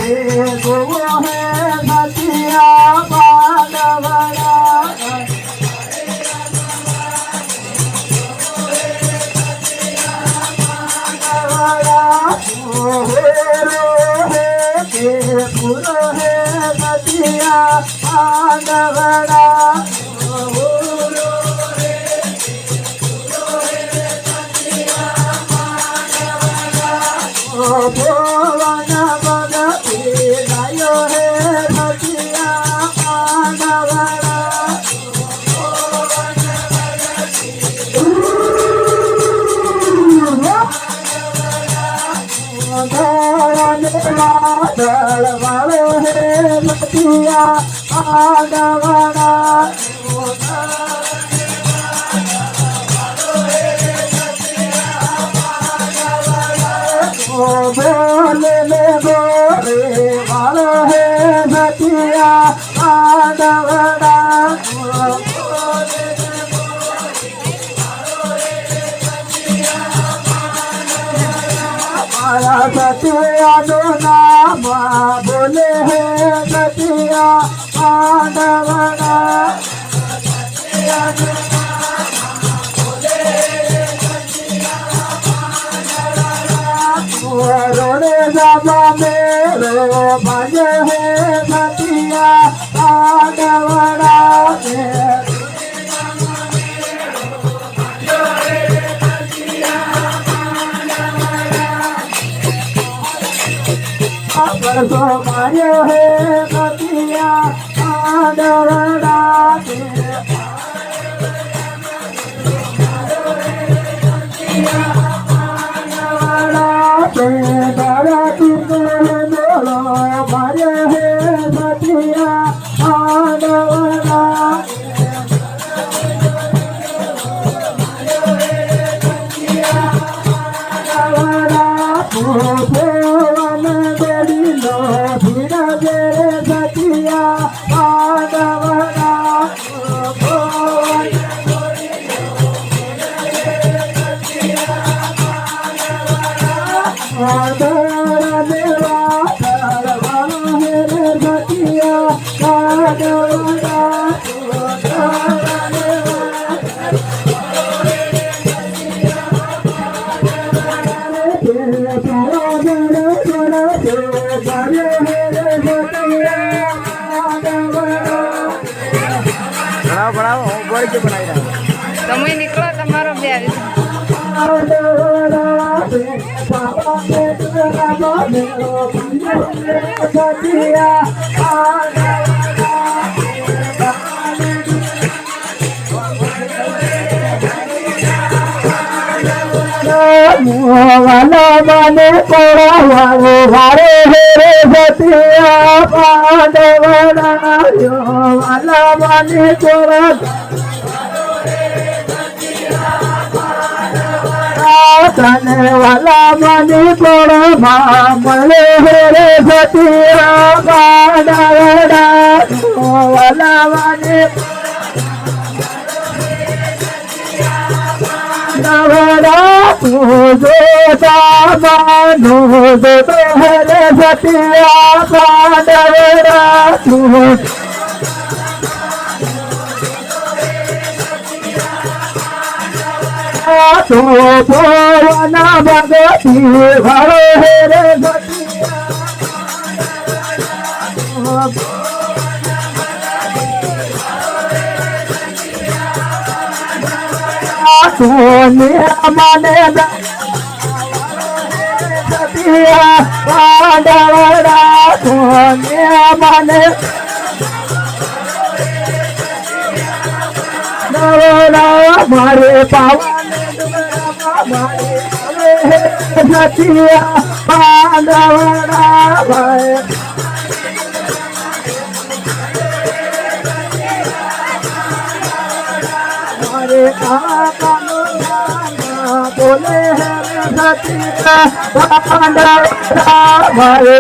गुरु है सतिया पांडवड़ा गुरु है सतिया पांडवड़ा भुवन भगती गायो है सतिया पांडवड़ा वालो है सतिया पांडवड़ा बोले बोले वालो है सतिया पांडवड़ा माया सतिया नो नाम बोले है सतिया पांडवड़ा रोने जाबा मेरो भजे है सतिया पांडवड़ा परसो मारे है सतिया पांडवड़ा मारे है सतिया पांडवड़ा भुवन बेड़िलो धीरा जे सतिया पांडवड़ा बनाओ बोल के बनाई रहा તમે નીકળો તમારો બે આવી वाला माने कोड़ा वाले वारे हेरे सतिया पांडवड़ा वाला माने कोड़ा तने वाला माने कोड़ा मामले हेरे सतिया पांडवड़ा वाला माने तुझे सामानो दो है सतिया पांडवड़ा तो भुवन भगती घरो है रे सतिया सोने माने सतिया पांडवड़ा सोने माने मारे पावन मारे सतिया पांडवड़ा मारे बोले है सतिया पांडवड़ा मारे